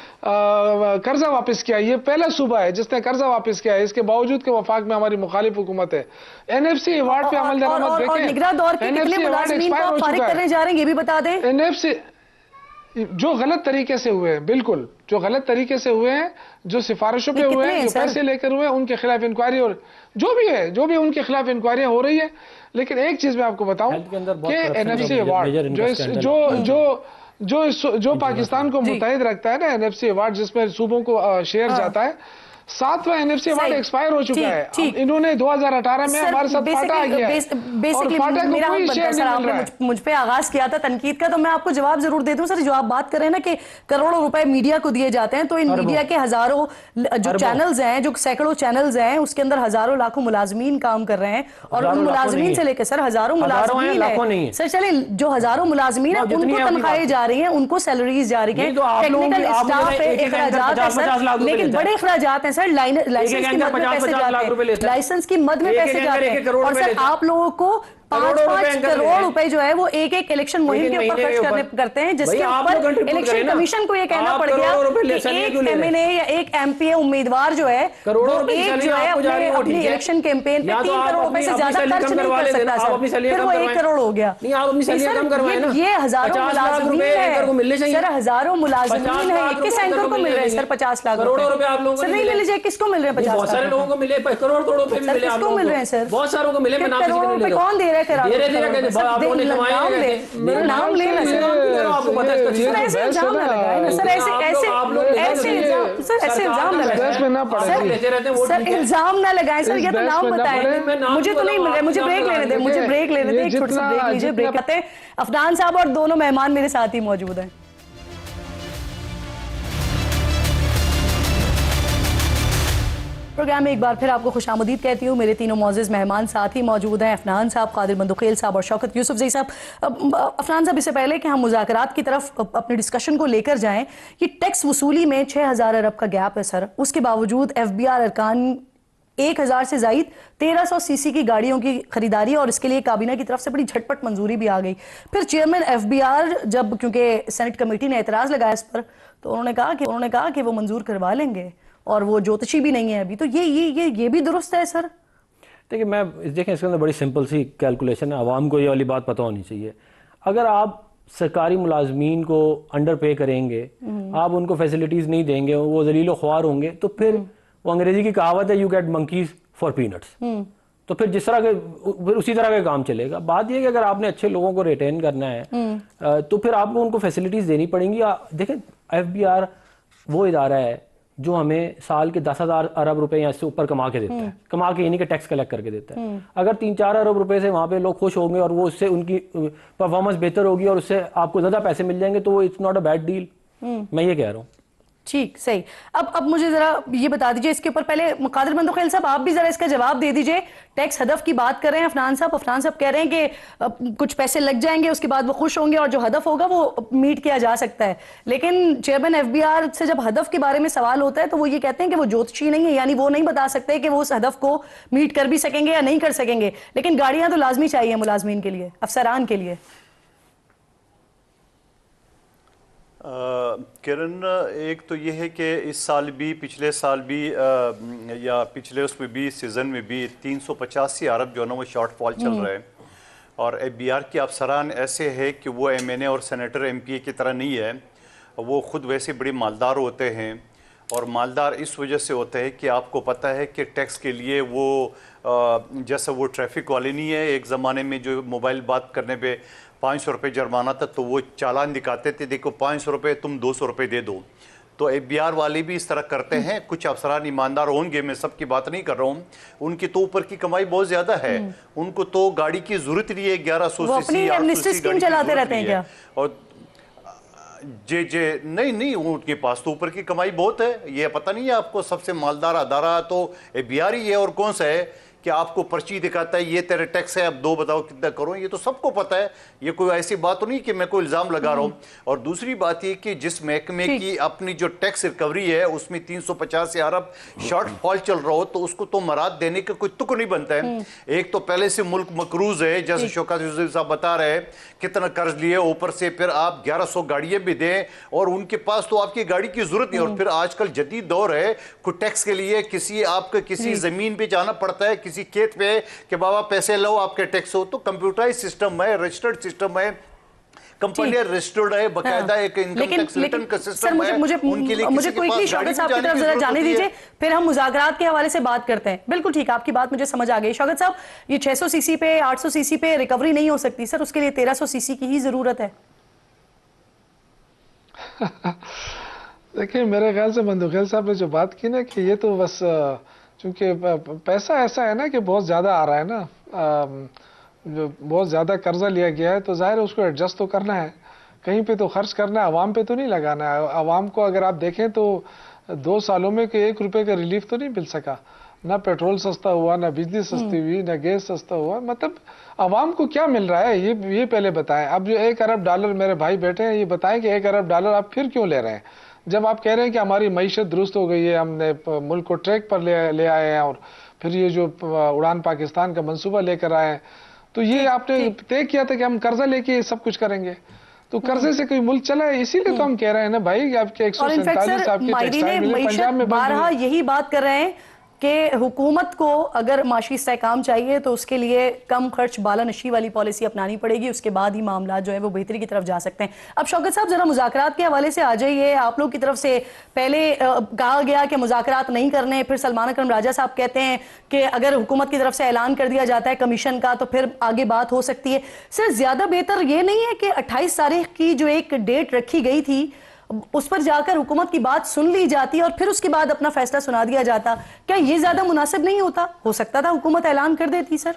कर्जा वापस किया। ये पहला सूबा है जिसने कर्जा वापस किया है, इसके बावजूद के वफाक में हमारी मुखालिफ हुकूमत है। NFC अवार्ड पे अमल दरामद देखें, निगरान दौर के कितने मुलाजिमीन को आप फारिग करने जा रहे हैं ये भी बता दें। NFC जो गलत तरीके से हुए हैं, बिल्कुल जो गलत तरीके से हुए हैं, जो सिफारिशों पे हुए हैं, जो पैसे लेकर हुए हैं, उनके खिलाफ इंक्वायरी, और जो भी उनके खिलाफ इंक्वायरियां हो रही है। लेकिन एक चीज मैं आपको बताऊं कि NFC अवार्ड जो पाकिस्तान को मुत्तहिद रखता है ना, NFC अवार्ड जिसमें सूबों को शेयर जाता है, 7वां NFC अवार्ड एक्सपायर हो चुका है। इन्होंने 2018 में हमारे साथ फाटा किया है, और फाटा को कोई शेयर नहीं मिल रहा है। मुझ पे आगाज किया था तनकीद का, तो मैं आपको जवाब जरूर दे दूं सर। जो आप बात कर रहे हैं ना कि करोड़ों रुपए मीडिया को दिए जाते हैं, तो इन मीडिया के हजारों जो चैनल्स हैं, जो सैकड़ों चैनल्स हैं, उसके अंदर हजारों लाखों मुलाजमीन काम कर रहे हैं, और उन मुलाजमीन से लेकर सर हजारों मुलाजमीन है सर, चले जो हजारों मुलाजमीन है उनको तनख्वाहें जा रही हैं, उनको सैलरीज जा रही हैं, टेक्निकल स्टाफ है, अखराजात है सर, लेकिन बड़े अखराजात हैं सर। लाइसेंस की मद में पैसे जाते हैं, लाइसेंस की मद में पैसे जाते हैं, और सर आप लोगों को 5-5 करोड़ रुपए जो है वो एक इलेक्शन मुहिम के ऊपर खर्च करते हैं, जिसके ऊपर इलेक्शन कमीशन को ये कहना पड़ गया कि एक MNA या एक MPA उम्मीदवार जो है वो एक जो है अपनी इलेक्शन कैंपेन पे 3 करोड़ रुपए से ज्यादा खर्च नहीं कर सकता सर, फिर वो 1 करोड़ हो गया। ये हजारों मुलाजमीन है सर, हजारों मुलाजमीन है, किस एंकर को मिल रहे हैं सर 50 लाख करोड़ों रुपए? आप लोगों को नहीं मिले जाए, किसको मिल रहे हैं 50 लाख? बहुत सारे लोगों को मिले, करोड़ रुपए मिले, किसको मिल रहे हैं सर? बहुत सारों को मिले। करोड़ रुपए कौन दे रहे हैं? नाम लेना सर, ऐसे इल्जाम ना लगाए ना सर, ऐसे इल्जाम ना लगाए सर, इल्जाम ना लगाए सर, ये तो नाम बताएं। मुझे तो नहीं मिल रहा है, मुझे ब्रेक लेने दें, मुझे ब्रेक लेने दें, एक छोटा सा ब्रेक लीजिए। ब्रेक आते हैं, अफनान साहब और दोनों मेहमान मेरे साथ ही मौजूद हैं। प्रोग्राम में एक बार फिर आपको खुशामदीद कहती हूँ। मेरे तीनों मौजूद मेहमान साथ ही मौजूद हैं, अफनान साहब, कादिर मंदुखेल साहब और शौकत यूसुफजई साहब। अफनान साहब, इससे पहले कि हम मुज़ाकरात की तरफ अपने डिस्कशन को लेकर जाएं, ये टैक्स वसूली में 6000 अरब का गैप है सर, उसके बावजूद FBR अरकान 1000 से ज़ायद 1300 CC की गाड़ियों की खरीदारी, और इसके लिए काबीना की तरफ से बड़ी झटपट मंजूरी भी आ गई। फिर चेयरमैन FBR जब, क्योंकि सेनेट कमेटी ने एतराज़ लगाया इस पर, तो उन्होंने कहा कि वो मंजूर करवा लेंगे। और वो ज्योतिषी भी नहीं है अभी, तो ये भी दुरुस्त है सर? देखें इसके अंदर बड़ी सिंपल सी कैलकुलेशन है, आवाम को ये वाली बात पता होनी चाहिए। अगर आप सरकारी मुलाजमीन को अंडर पे करेंगे, आप उनको फैसिलिटीज़ नहीं देंगे, वो जलीलो ख्वार होंगे, तो फिर वो अंग्रेजी की कहावत है, you get monkeys for peanuts. तो फिर जिस तरह के फिर उसी तरह का काम चलेगा। बात यह कि अगर आपने अच्छे लोगों को रिटेन करना है तो फिर आपको उनको फैसिलिटीज़ देनी पड़ेंगी। देखें FBR वो इदारा है जो हमें साल के 10,000 अरब रुपए या इससे ऊपर कमा के देता है, कमा के यानी कि टैक्स कलेक्ट करके देता है। अगर 3-4 अरब रुपए से वहाँ पे लोग खुश होंगे और वो उससे उनकी परफॉर्मेंस बेहतर होगी और उससे आपको ज़्यादा पैसे मिल जाएंगे, तो वो it's not a bad deal. मैं ये कह रहा हूँ। ठीक, सही। अब मुझे जरा ये बता दीजिए इसके ऊपर, पहले कादिर बंदोखेल साहब आप भी जरा इसका जवाब दे दीजिए। टैक्स हदफ की बात कर रहे हैं अफनान साहब कह रहे हैं कि कुछ पैसे लग जाएंगे, उसके बाद वो खुश होंगे और जो हदफ होगा वो मीट किया जा सकता है। लेकिन चेयरमैन FBR से जब हदफ के बारे में सवाल होता है तो वो ये कहते हैं कि वो ज्योतिषी नहीं है, यानी वो नहीं बता सकते कि वो उस हदफ को मीट कर भी सकेंगे या नहीं कर सकेंगे। लेकिन गाड़ियां तो लाजमी चाहिए मुलाजमीन के लिए, अफसरान के लिए। किरण, एक तो ये है कि इस साल भी, पिछले साल भी या पिछले उसमें भी, सीज़न में भी 385 अरब जो है ना वो शॉर्टफॉल चल रहा है। और FBR के अफसरान ऐसे हैं कि वो MNA और सेनेटर MPA की तरह नहीं है, वो ख़ुद वैसे बड़े मालदार होते हैं। और मालदार इस वजह से होते हैं कि आपको पता है कि टैक्स के लिए वो जैसा वो ट्रैफिक वाले नहीं है, एक ज़माने में जो मोबाइल बात करने पे 500 रुपये जुर्माना था, तो वो चालान दिखाते थे, देखो 500 रुपये, तुम 200 रुपये दे दो। तो FBR वाले भी इस तरह करते हैं। कुछ अफसरान ईमानदार होंगे, मैं सबकी बात नहीं कर रहा हूँ, उनकी तो ऊपर की कमाई बहुत ज़्यादा है, उनको तो गाड़ी की ज़रूरत नहीं है, 1100 सीसी 800 सीसी चलाते रहते हैं क्या? और जे नहीं, उनके पास तो ऊपर की कमाई बहुत है। ये पता नहीं है आपको, सबसे मालदार अदारा तो FBR ही है। और कौन सा है कि आपको पर्ची दिखाता है, ये तेरे टैक्स है, अब दो बताओ कितना करो, ये तो सबको पता है। ये कोई ऐसी बात तो नहीं कि मैं कोई इल्ज़ाम लगा रहा हूँ। और दूसरी बात ये कि जिस महकमे की अपनी जो टैक्स रिकवरी है उसमें 350 अरब शॉर्टफॉल चल रहा हो, तो उसको तो मराद देने का कोई तुक नहीं बनता है। एक तो पहले से मुल्क मकरूज है, जैसे शौकत यूसुफ साहब बता रहे हैं, कितना कर्ज लिए, ऊपर से फिर आप 1100 गाड़ियां भी दें और उनके पास तो आपकी गाड़ी की जरूरत नहीं। और फिर आजकल जदीद दौर है, कोई टैक्स के लिए किसी जमीन पे जाना पड़ता है, किसी खेत पे, कि बाबा पैसे लो आपके टैक्स हो। तो कंप्यूटराइज सिस्टम है, रजिस्टर्ड सिस्टम है, कंपनी रजिस्टर्ड है, बकायदा एक इनकम टैक्स रिटर्न का सिस्टम है। उनके लिए मुझे क्विकली शौकत साहब की तरफ जरा जाने दीजिए, फिर हम मुज़ाकरात के हवाले से बात करते हैं। बिल्कुल ठीक, आपकी बात मुझे समझ आ गई। शौकत साहब, ये 600 सीसी पे, 800 सीसी पे रिकवरी नहीं हो सकती सर, उसके लिए 1300 सीसी की ही जरूरत है। देखिए, मेरे ख्याल से बंदोखेल साहब ने जो बात की ना, कि ये तो बस चूंकि पैसा ऐसा है ना कि बहुत ज़्यादा आ रहा है ना, जो बहुत ज़्यादा कर्जा लिया गया है, तो जाहिर है उसको एडजस्ट तो करना है, कहीं पे तो खर्च करना है, आवाम पे तो नहीं लगाना है। आवाम को अगर आप देखें तो 2 सालों में कि 1 रुपये का रिलीफ तो नहीं मिल सका, ना पेट्रोल सस्ता हुआ, ना बिजली सस्ती हुई, ना गैस सस्ता हुआ। मतलब आवाम को क्या मिल रहा है ये पहले बताएं। अब जो $1 अरब मेरे भाई बैठे हैं, ये बताएं कि $1 अरब आप फिर क्यों ले रहे हैं, जब आप कह रहे हैं कि हमारी मईशत दुरुस्त हो गई है, हमने मुल्क को ट्रैक पर ले आए हैं, और फिर ये जो उड़ान पाकिस्तान का मंसूबा लेकर आए हैं, तो ये आपने तय किया था कि हम कर्जा लेके सब कुछ करेंगे, तो कर्जे से कोई मुल्क चला है। इसीलिए तो हम कह रहे हैं ना भाई कि आपके 147 आपके टेक्सटाइल मिले पंजाब में बारहा यही बात कर रहे हैं कि हुकूमत को अगर माशी इस्तेहकाम चाहिए तो उसके लिए कम खर्च बाला नशी वाली पॉलिसी अपनानी पड़ेगी, उसके बाद ही मामला जो है वो बेहतरी की तरफ जा सकते हैं। अब शौकत साहब जरा मुज़ाकरात के हवाले से आ जाइए। आप लोग की तरफ से पहले कहा गया कि मुज़ाकरात नहीं करने, फिर सलमान अकरम राजा साहब कहते हैं कि अगर हुकूमत की तरफ से ऐलान कर दिया जाता है कमीशन का तो फिर आगे बात हो सकती है। सर, ज़्यादा बेहतर ये नहीं है कि 28 तारीख की जो एक डेट रखी गई थी उस पर जाकर हुकूमत की बात सुन ली जाती और फिर उसके बाद अपना फैसला सुना दिया जाता? क्या ये ज्यादा मुनासिब नहीं होता? हो सकता था हुकूमत ऐलान कर देती सर।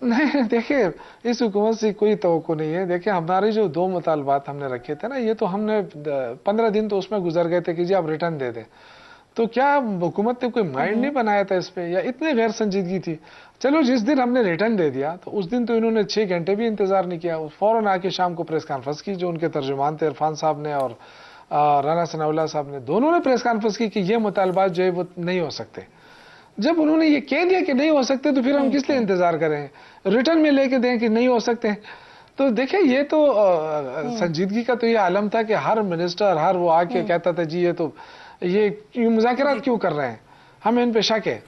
नहीं, देखिए इस हुकूमत से कोई तवक्को नहीं है। देखिए, हमारे जो 2 मुतालबात हमने रखे थे ना, ये तो हमने 15 दिन तो उसमें गुजर गए थे कि जी आप रिटर्न दे दें। तो क्या हुकूमत ने कोई माइंड नहीं बनाया था इस पे, या इतनी गैर संजीदगी थी? चलो, जिस दिन हमने रिटर्न दे दिया तो उस दिन तो इन्होंने 6 घंटे भी इंतजार नहीं किया, फौरन आके शाम को प्रेस कॉन्फ्रेंस की। जो उनके तर्जुमान थे इरफान साहब ने और राना सनाउल्लाह साहब ने, दोनों ने प्रेस कॉन्फ्रेंस की कि ये मुतालबात जो है वो नहीं हो सकते। जब उन्होंने ये कह दिया कि नहीं हो सकते तो फिर हम किस लिए इंतजार करें, रिटर्न में लेके दें कि नहीं हो सकते। तो देखिए, ये तो संजीदगी का तो ये आलम था कि हर मिनिस्टर, हर वो आके कहता था जी ये तो ये मुज़ाकरात क्यों कर रहे हैं, हमें इन पे शक है।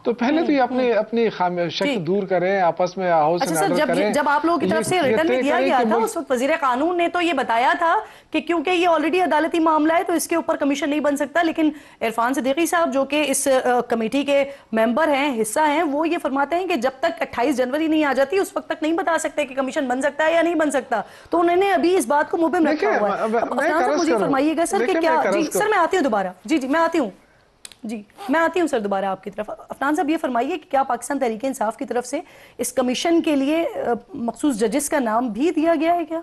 तो पहले तो ये अपनी शक दूर करें, आपस में हाउस अच्छा सर, जब आप लोगों की तरफ से रिटर्न में दिया गया था उस वक्त वजीर कानून ने तो ये बताया था कि क्योंकि ये ऑलरेडी अदालती मामला है तो इसके ऊपर कमीशन नहीं बन सकता, लेकिन इरफान सिद्दीकी साहब जो कि इस कमेटी के मेंबर हैं, हिस्सा हैं, वो ये फरमाते हैं कि जब तक 28 जनवरी नहीं आ जाती उस वक्त तक नहीं बता सकते कि कमीशन बन सकता है या नहीं बन सकता। तो उन्होंने अभी इस बात को मुंह पे रखा हुआ है। मुझे फरमाइएगा सर कि क्या, जी सर मैं आती हूँ दोबारा, जी मैं आती हूँ, जी मैं आती हूँ सर दोबारा आपकी तरफ। अफनान साहब ये फरमाइए कि क्या पाकिस्तान तहरीक इंसाफ की तरफ से इस कमीशन के लिए मखसूस जजेस का नाम भी दिया गया है क्या?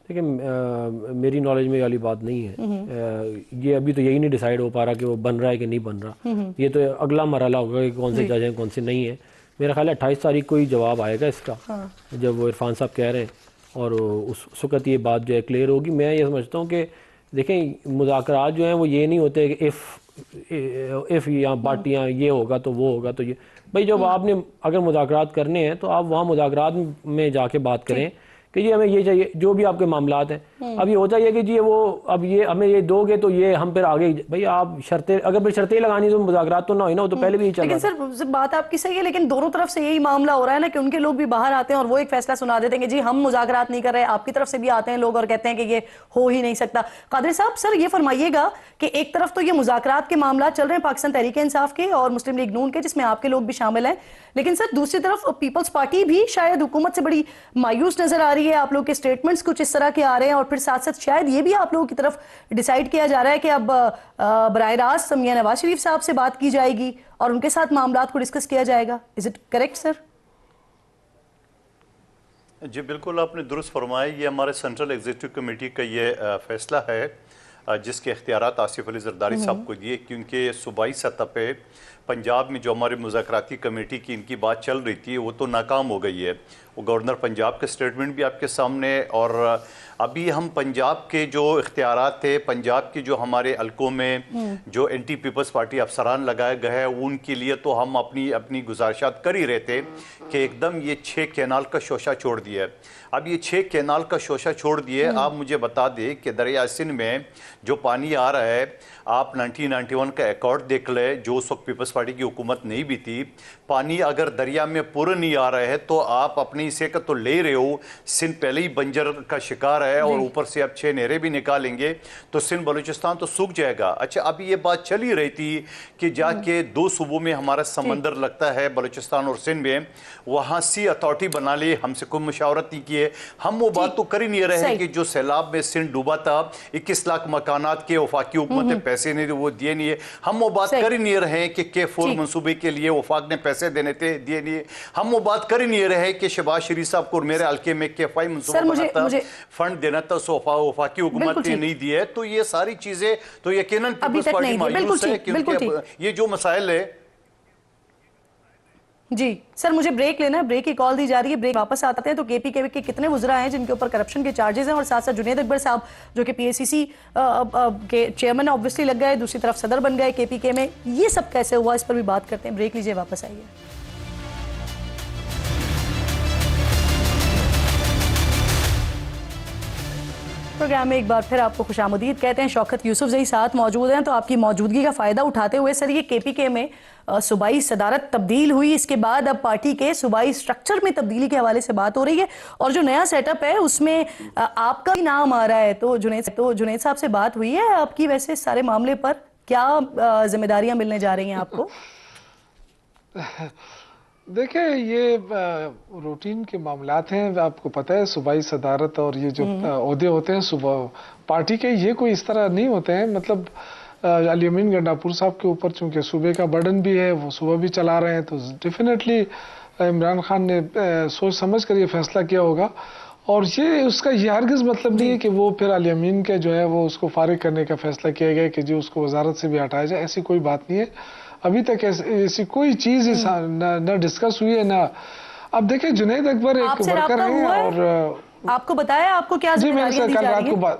देखिए मेरी नॉलेज में वाली बात नहीं है। ये अभी तो यही नहीं डिसाइड हो पा रहा कि वो बन रहा है कि नहीं बन रहा। ये तो अगला मरहला होगा कि कौन से जज हैं कौन से नहीं है। मेरा ख्याल है 28 तारीख को ही जवाब आएगा इसका। जब वो इरफान साहब कह रहे हैं और उस वक्त ये बात जो है क्लियर होगी। मैं ये समझता हूँ कि देखें मुज़ाकरात जो हैं वो ये नहीं होते कि इफ़ या बाटियाँ ये होगा तो वो होगा तो ये, भाई जब आपने अगर मुज़ाकरात करने हैं तो आप वहाँ मुज़ाकरात में जाके बात करें कि जी हमें ये चाहिए, जो भी आपके मामलात हैं। अब ये होता है कि जी वो अब ये हमें ये दोगे तो ये हम फिर आगे, भाई आप शर्तें अगर फिर शर्तें लगानी तो मुज़ाकरात तो ना हो ना, तो पहले भी ही चल रहा है। लेकिन सर बात आपकी सही है, लेकिन दोनों तरफ से यही मामला हो रहा है ना कि उनके लोग भी बाहर आते हैं और वो एक फैसला सुना देते हैं कि जी हम मुज़ाकरात नहीं कर रहे। आपकी तरफ से भी आते हैं लोग और कहते हैं कि ये हो ही नहीं सकता। कादरी साहब सर ये फरमाइएगा कि एक तरफ तो ये मुज़ाकरात के मामला चल रहे हैं पाकिस्तान तहरीक इंसाफ के और मुस्लिम लीग नून के, जिसमें आपके लोग भी शामिल हैं, लेकिन सर दूसरी तरफ पीपल्स पार्टी भी शायद हुकूमत से बड़ी मायूस नजर आ रही है। आप लोग के स्टेटमेंट्स कुछ इस तरह के आ रहे हैं और फिर साथ साथ शायद ये भी आप लोगों की तरफ डिसाइड किया जा रहा है कि अब बराह रास्त मियां नवाज शरीफ साहब से बात की जाएगी और उनके साथ मामलात को डिस्कस किया जाएगा। Is it correct sir? जी बिल्कुल आपने दुरुस्त फरमाया। ये हमारे सेंट्रल एग्जीक्यूटिव कमेटी का ये फैसला है जिसके इख्तियारात आसिफ अली जरदारी साहब को दिए, क्योंकि सूबाई सतह पे पंजाब में जो हमारी मुज़ाकराती कमेटी की इनकी बात चल रही थी वो तो नाकाम हो गई है। वो गवर्नर पंजाब के स्टेटमेंट भी आपके सामने, और अभी हम पंजाब के जो इख्तियारात थे, पंजाब के जो हमारे हल्कों में जो एंटी पीपल्स पार्टी अफसरान लगाए गए हैं उनके लिए तो हम अपनी गुजारिशात कर ही रहे थे कि एकदम ये 6 कैनाल का शोशा छोड़ दिया है। अब ये 6 कैनाल का शोशा छोड़ दिए। आप मुझे बता दें कि दरिया सिंध में जो पानी आ रहा है, आप 1991 का अकॉर्ड देख ले जो उस वक्त पीपल्स पार्टी की हुकूमत नहीं भी थी। पानी अगर दरिया में पूरा नहीं आ रहा है तो आप अपने हिस्से का तो ले रहे हो, सिंध पहले ही बंजर का शिकार है और ऊपर से अब 6 नहरें भी निकालेंगे तो सिंध बलूचिस्तान तो सूख जाएगा। अच्छा अभी ये बात चल ही रही थी कि जाके 2 सूबों में हमारा समंदर लगता है, बलूचिस्तान और सिंध में, वहाँ सी अथॉरिटी बना ली, हमसे कोई मुशावरत नहीं की है। हम वो बात तो कर ही नहीं रहे कि जो सैलाब में सिंध डूबा था 21 लाख मकानात के वफाकी हुकूमत ने पैसे नहीं वो दिए नहीं है। हम वो बात कर ही नहीं रहे कि K4 मंसूबे के लिए वफाक ने पैसे देने थे, दिए नहीं है। हम वो बात कर ही नहीं रहे कि शहबाज शरीफ साहब को मेरे हल्के में K5 मंसूबा बना था, फंड देना था, वफाकी हुकूमत ने नहीं दिए। तो ये सारी चीजें तो यकीनन पीपल्स पार्टी मायूस है क्योंकि ये जो मसाइल है। जी सर मुझे ब्रेक लेना है, ब्रेक की कॉल दी जा रही है, ब्रेक वापस आते हैं। तो केपीके के कितने वज़रा हैं जिनके ऊपर करप्शन के चार्जेस हैं, और साथ साथ जुनैद अकबर साहब जो कि PACC के चेयरमैन ऑब्वियसली लग गए, दूसरी तरफ सदर बन गए केपीके में, ये सब कैसे हुआ इस पर भी बात करते हैं। ब्रेक लीजिए, वापस आइए। प्रोग्राम में एक बार फिर आपको खुशामदीद कहते हैं। शौकत यूसुफजई साथ मौजूद हैं, तो आपकी मौजूदगी का फ़ायदा उठाते हुए सर ये KPK में सूबाई सदारत तब्दील हुई, इसके बाद अब पार्टी के सूबाई स्ट्रक्चर में तब्दीली के हवाले से बात हो रही है और जो नया सेटअप है उसमें आपका भी नाम आ रहा है। तो जुनैद साहब से बात हुई है आपकी, वैसे सारे मामले पर क्या जिम्मेदारियां मिलने जा रही हैं आपको? देखिए ये रूटीन के मामलात हैं, आपको पता है सूबाई सदारत और ये जो ओहदे होते हैं सुबह पार्टी के, ये कोई इस तरह नहीं होते हैं। मतलब अली अमीन गंडापुर साहब के ऊपर चूंकि सूबे का बर्डन भी है, वो सुबह भी चला रहे हैं, तो डेफिनेटली इमरान खान ने सोच समझ कर ये फैसला किया होगा। और ये उसका ये हरगिज़ मतलब नहीं है कि वो फिर अली अमीन के जो है वो उसको फारिग करने का फैसला किया गया कि जी उसको वजारत से भी हटाया जाए, ऐसी कोई बात नहीं है। अभी तक ऐसी कोई चीज़ ना डिस्कस हुई है ना। अब देखिए जुनैद अकबर एक वर्कर हैं और आपको बताया आपको क्या जिम्मेदारी दी जा रही है?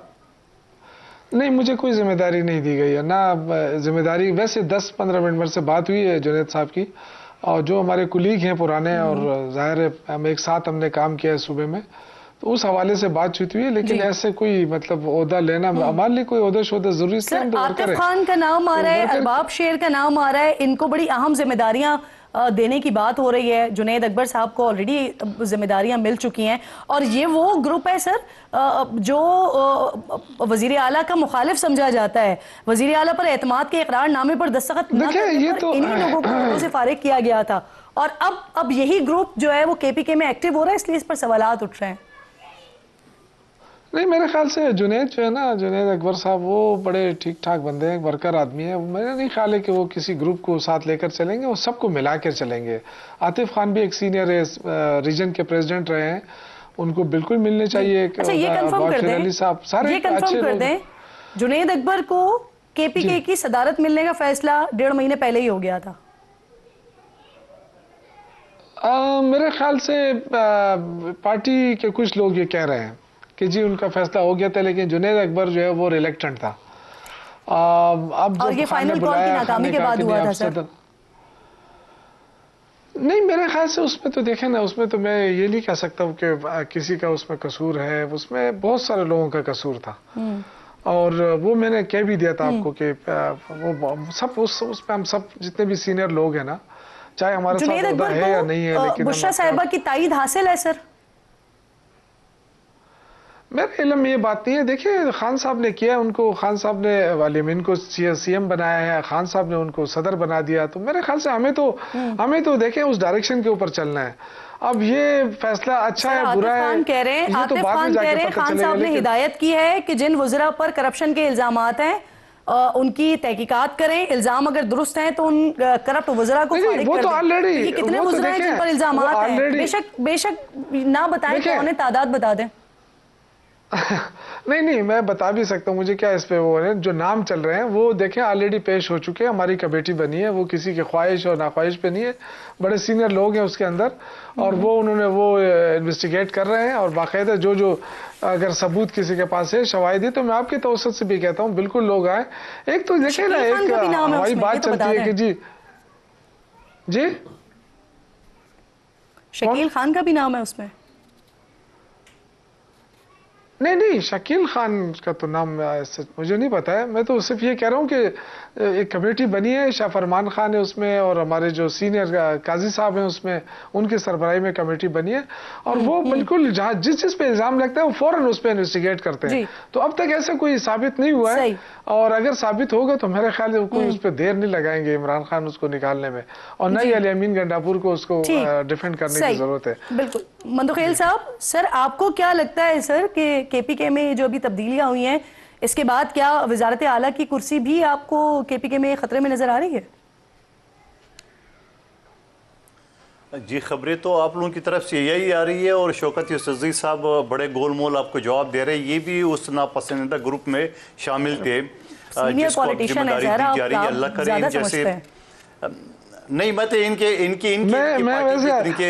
नहीं, मुझे कोई जिम्मेदारी नहीं दी गई है ना। जिम्मेदारी वैसे 10-15 मिनट मेरे से बात हुई है जुनैद साहब की, और जो हमारे कुलीग हैं पुराने और ज़ाहिर है हम एक साथ हमने काम किया है सूबे में, तो उस हवाले से बातचीत हुई है, लेकिन ऐसे कोई मतलब ओहदा लेना हमारे लिए कोई ओहदा शोहदा जरूरी इसलिए हम सर तो आतिफ वर्कर हैं। खान का नाम आ रहा है, अरबाब शेर का नाम आ रहा है, इनको बड़ी अहम जिम्मेदारियां देने की बात हो रही है। जुनैद अकबर साहब को ऑलरेडी जिम्मेदारियां मिल चुकी हैं और ये वो ग्रुप है सर जो वजीर आला का मुखालिफ समझा जाता है। वजीर आला पर एतमाद के इकरारनामे पर दस्तखत न देखिए, करने ये पर तो इन्हीं लोगों को पदों से फारिग किया गया था और अब यही ग्रुप जो है वो केपीके में एक्टिव हो रहा है, इसलिए इस पर सवालात उठ रहे हैं। नहीं, मेरे ख्याल से जुनैद जो है ना, जुनैद अकबर साहब वो बड़े ठीक ठाक बंदे हैं, वर्कर आदमी है। मेरा नहीं ख्याल है कि वो किसी ग्रुप को साथ लेकर चलेंगे, वो सबको मिला कर चलेंगे। आतिफ खान भी एक सीनियर रीजन के प्रेसिडेंट रहे हैं, उनको बिल्कुल मिलने चाहिए। अच्छा, ये कंफर्म कर दें, साहब सारे ये कंफर्म कर दें, जुनैद अकबर को केपीके की सदारत मिलने का फैसला 1.5 महीने पहले ही हो गया था। मेरे ख्याल से पार्टी के कुछ लोग ये कह रहे हैं कि जी उनका फैसला हो गया था, लेकिन जुनैद अकबर जो है वो रिलेक्टेंट था। अब और ये फाइनल कॉल की नाकामी के बाद हुआ था सर? नहीं, मेरे ख्याल से उसमें तो देखें ना, उसमें तो मैं ये नहीं कह सकता हूँ कि किसी का उसमें कसूर है, उसमें बहुत सारे लोगों का कसूर था। और वो मैंने कह भी दिया था आपको कि वो सब उसमें हम सब जितने भी सीनियर लोग हैं ना, चाहे हमारे साथ होता है या नहीं है, लेकिन बुशरा साहिबा की ताईद हासिल है सर? मेरे इल्म में ये बात नहीं है। देखिए, खान साहब ने किया, उनको खान साहब ने वालिमिन को सीएम बनाया है, खान साहब ने उनको सदर बना दिया, तो मेरे ख्याल से हमें तो देखें उस डायरेक्शन के ऊपर चलना है। अब ये फैसला अच्छा है बुरा है, आतिफ खान कह रहे हैं खान साहब ने हिदायत की है कि जिन वज़रा पर करप्शन के इल्जामात हैं उनकी तहकीकात करें, इल्जाम अगर दुरुस्त हैं तो उन करप्ट वज़रा को फारिग कर दें। ऑलरेडी ये कितने वज़रा हैं जिन पर इल्जामात हैं? बेशक ना बताएं कौन है, तादाद बता दें। नहीं, मैं बता भी सकता हूँ, मुझे क्या इस पे वो है, जो नाम चल रहे हैं वो देखें ऑलरेडी पेश हो चुके हैं। हमारी कमेटी बनी है, वो किसी की ख्वाहिश और नाख्वाहिश पे नहीं है, बड़े सीनियर लोग हैं उसके अंदर और वो उन्होंने वो इन्वेस्टिगेट कर रहे हैं और बाकायदा जो अगर सबूत किसी के पास है, शवाहिद है, तो मैं आपकी तवज्जो से भी कहता हूँ बिल्कुल लोग आए। एक तो देखिए ना, एक हमारी बात चलती है कि जी शकील खान का भी नाम है उसमें? नहीं, शकील खान का तो नाम मुझे नहीं पता है। मैं तो सिर्फ ये कह रहा हूँ कि एक कमेटी बनी है, शाह फरमान खान है उसमें और हमारे जो सीनियर काजी साहब हैं उसमें, उनकी सरबराही में कमेटी बनी है और वो बिल्कुल जहाँ जिस पे इल्जाम लगता है वो फौरन उस पर इन्वेस्टिगेट करते हैं। तो अब तक ऐसा कोई साबित नहीं हुआ है और अगर साबित होगा तो मेरे ख्याल से कोई उस पर देर नहीं लगाएंगे इमरान खान उसको निकालने में, और न ही अली अमीन गंडापुर को उसको डिफेंड करने की जरूरत है। बिल्कुल। मंदुखेल साहब, सर आपको क्या लगता है सर कि केपीके में जो अभी तब्दीलियां हुई हैं इसके बाद क्या वजारत आला की कुर्सी भी आपको केपीके में खतरे में नजर आ रही है? जी, खबरें तो आप लोगों की तरफ से यही आ रही है और शौकत यूसुफ़ज़ई साहब बड़े गोलमोल आपको जवाब दे रहे हैं। ये भी उस नापसंदीदा ग्रुप में शामिल थे जिसको जिम्मेदारी दी जा रही है। अल्लाह करे जैसे नहीं, मैं तो इनके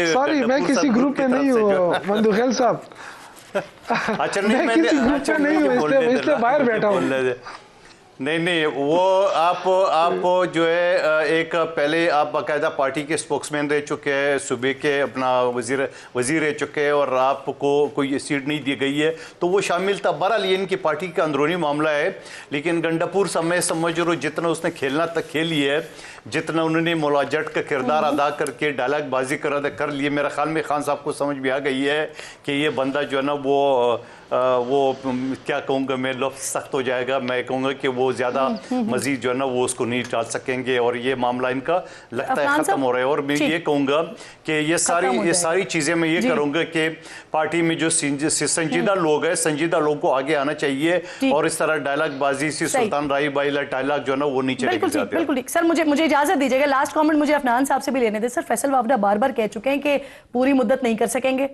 सॉरी, मैं किसी ग्रुप में नहीं हूँ मंदुखेल साहब। अच्छा, नहीं, मैं किसी ग्रुप में नहीं हूँ, इसलिए बाहर बैठा हूँ। नहीं, वो आप जो है एक पहले आप बाकायदा पार्टी के स्पोक्समैन रह चुके हैं, सूबे के अपना वजीर रह चुके हैं और आपको कोई सीट नहीं दी गई है तो वो शामिल था। बहरहाल ये इनकी पार्टी का अंदरूनी मामला है, लेकिन गंडापुर समय समझ लो जितना उसने खेलना तक खेल लिया है, जितना उन्होंने मुलाजट का किरदार अदा करके डायलॉग बाजी कर लिए, मेरे ख्याल में खान साहब को समझ भी आ गई है कि ये बंदा जो है ना वो क्या कहूँगा मैं, लफ्ज़ सख्त हो जाएगा, मैं कहूँगा कि वो ज़्यादा मजीद जो है ना वो उसको नहीं टाल सकेंगे और ये मामला इनका लगता है ख़त्म हो रहा है। और मैं ये कहूँगा कि ये सारी चीज़ें मैं ये करूँगा कि पार्टी में जो संजीदा लोग हैं, संजीदा लोगों को आगे आना चाहिए और इस तरह डायलॉग बाजी से सुल्तान राई बाईला डायलॉग जो है ना वो नीचे लेके जाते हैं। बिल्कुल सर, मुझे इजाज़त दीजिएगा, लास्ट कमेंट मुझे अफनान साहब से भी लेने दें। सर फैसल वावडा बार बार कह चुके हैं कि पूरी मुद्दत नहीं कर सकेंगे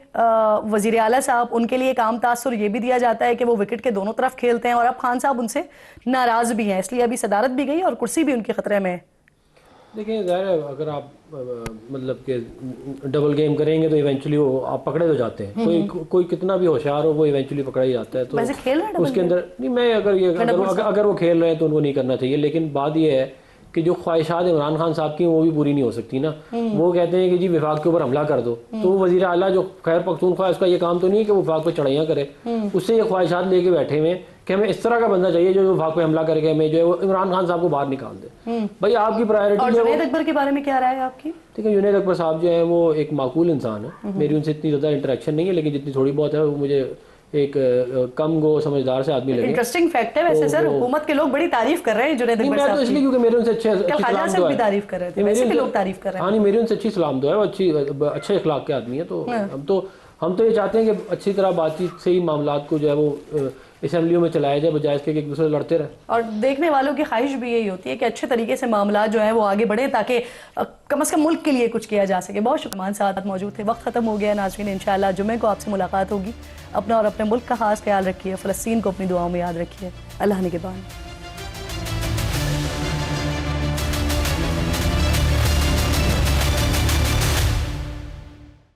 वज़ीर आला साहब, उनके लिए काम तासुर ये भी दिया जाता है कि वो विकेट के दोनों तरफ खेलते हैं और अब खान साहब उनसे नाराज भी हैं, इसलिए अभी सदारत भी गई और कुर्सी भी उनके खतरे में है। देखिए ज़ाहिर है अगर आप मतलब कि डबल गेम करेंगे तो इवेंचुअली वो आप पकड़े तो जाते हैं, कोई कितना भी होशियार हो वो इवेंचुअली पकड़ा ही जाता है। तो वैसे खेल रहे हैं उसके अंदर नहीं, मैं अगर वो खेल रहे हैं तो उनको नहीं करना चाहिए, लेकिन बात ये है कि जो ख्वाहिशात इमरान खान साहब की वो भी पूरी नहीं हो सकती ना। वो कहते हैं कि जी विफाक के ऊपर हमला कर दो, तो वो वजीर आला जो खैर पख्तूनख्वा उसका ये काम तो नहीं है कि वो वफाक पे चढ़ाइयाँ करे, उससे ये ख्वाहिशात लेके बैठे हुए कि हमें इस तरह का बंदा चाहिए जो वफाक पे हमला करके हमें जो है वो इमरान खान साहब को बाहर निकाल दे। भाई आपकी प्रायोरिटी और जो है जुनैद अकबर के बारे में क्या राय है आपकी? ठीक है, जुनैद अकबर साहब जो है वो एक माकूल इंसान है, मेरी उनसे इतनी ज़्यादा इंटरेक्शन नहीं है, लेकिन जितनी थोड़ी बहुत है वो मुझे एक कम गो समझदार से आदमी लगे। इंटरेस्टिंग फैक्ट है वैसे सर, हुकूमत के लोग बड़ी तारीफ कर रहे हैं जुनैद नहीं, अकबर मैं साहब तो की। इसलिए क्योंकि मेरे उनसे अच्छे कल खाजा सलाम साहब दुआ भी है। तारीफ कर रहे थे, नहीं, वैसे भी उनसे- लोग तारीफ कर रहे हाँ हैं। नहीं, मेरे उनसे अच्छी सलाम दुआ है, वो अच्छी अच्छे अखलाक के आदमी है। तो हम तो ये चाहते हैं कि अच्छी तरह बातचीत से ही मामलात को जो है वो असेंबलियों में चलाया जाए, बजाय इसके कि एक दूसरे से लड़ते रहे। और देखने वालों की ख्वाहिश भी यही होती है कि अच्छे तरीके से मामला जो है वो आगे बढ़े, ताकि कम से कम मुल्क के लिए कुछ किया जा सके। बहुत शुक्रिया, साथ मौजूद थे। वक्त खत्म हो गया नाज़रीन, इंशाल्लाह जुमे को आपसे मुलाकात होगी। अपना और अपने मुल्क का खास ख्याल रखिए, फ़लस्तीन को अपनी दुआओं में याद रखिए। अल्लाह निगहबान।